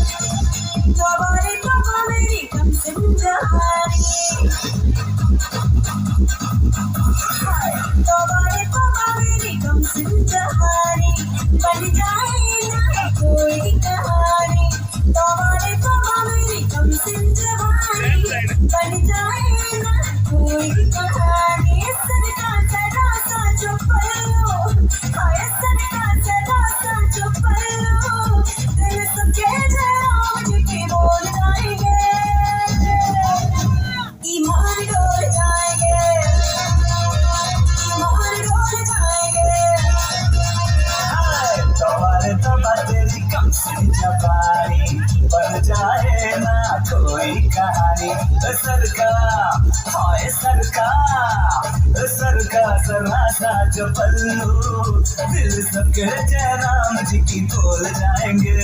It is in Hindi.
तुम्हारे पापा मेरी कम सिंजारी, तुम्हारे पापा मेरी कम सिंजारी, बन जाए ना कोई कहानी। तुम्हारे पापा मेरी कम सिंजारी, बन जाए ना कोई कहानी। सदका सदा सा जो पल्लो, हाय सदका सदा सा जो पल्लो, दिल सबके जराम के बोल जाएंगे, ईमान डोल जाएंगे, ईमान डोल जाएंगे। तुम्हारे तबा तेरी कम सिंजारी, बन जाए ना कोई कहानी। सरका हाय सरका, सरका सरा सा जो पल्लू, दिल सबके जयराम जी की बोल जाएंगे।